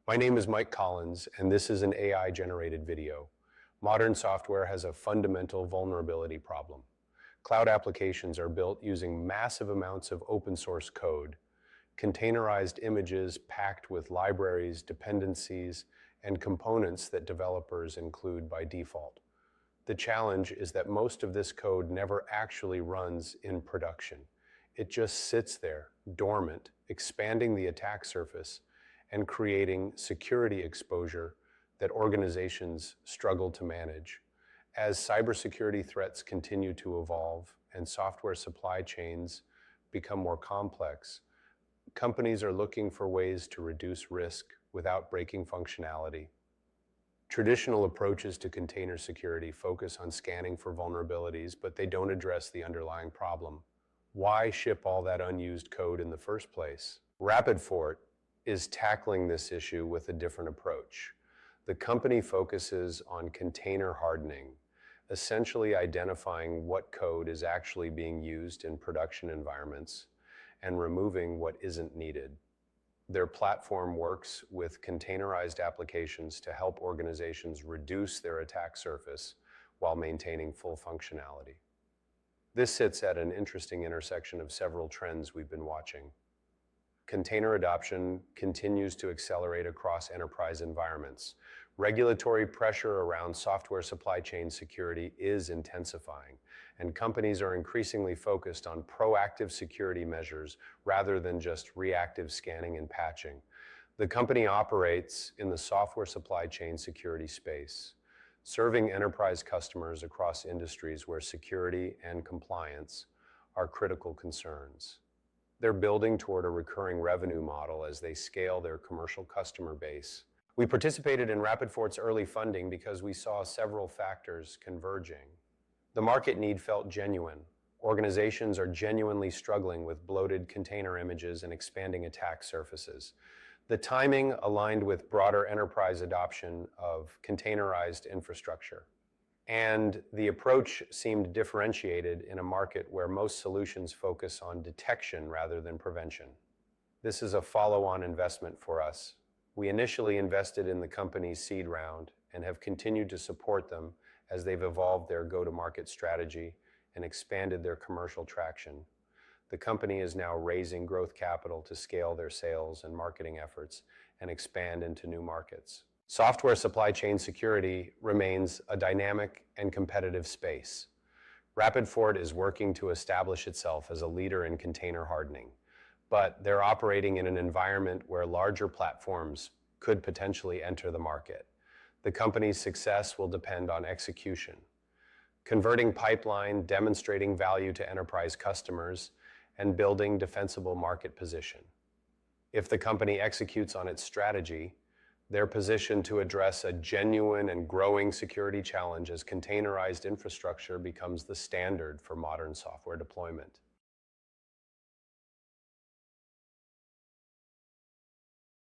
My name is Mike Collins, and this is an AI-generated video. Modern software has a fundamental vulnerability problem. Cloud applications are built using massive amounts of open-source code, containerized images packed with libraries, dependencies, and components that developers include by default. The challenge is that most of this code never actually runs in production. It just sits there, dormant, expanding the attack surface and creating security exposure that organizations struggle to manage. As cybersecurity threats continue to evolve and software supply chains become more complex, companies are looking for ways to reduce risk without breaking functionality. Traditional approaches to container security focus on scanning for vulnerabilities, but they don't address the underlying problem. Why ship all that unused code in the first place? RapidFort is tackling this issue with a different approach. The company focuses on container hardening, essentially identifying what code is actually being used in production environments and removing what isn't needed. Their platform works with containerized applications to help organizations reduce their attack surface while maintaining full functionality. This sits at an interesting intersection of several trends we've been watching. Container adoption continues to accelerate across enterprise environments. Regulatory pressure around software supply chain security is intensifying, and companies are increasingly focused on proactive security measures rather than just reactive scanning and patching. The company operates in the software supply chain security space, serving enterprise customers across industries where security and compliance are critical concerns. They're building toward a recurring revenue model as they scale their commercial customer base. We participated in RapidFort's early funding because we saw several factors converging. The market need felt genuine. Organizations are genuinely struggling with bloated container images and expanding attack surfaces. The timing aligned with broader enterprise adoption of containerized infrastructure. And the approach seemed differentiated in a market where most solutions focus on detection rather than prevention. This is a follow-on investment for us. We initially invested in the company's seed round and have continued to support them as they've evolved their go-to-market strategy and expanded their commercial traction. The company is now raising growth capital to scale their sales and marketing efforts and expand into new markets. Software supply chain security remains a dynamic and competitive space. RapidFort is working to establish itself as a leader in container hardening, but they're operating in an environment where larger platforms could potentially enter the market. The company's success will depend on execution, converting pipeline, demonstrating value to enterprise customers, and building defensible market position. If the company executes on its strategy, they're positioned to address a genuine and growing security challenge as containerized infrastructure becomes the standard for modern software deployment.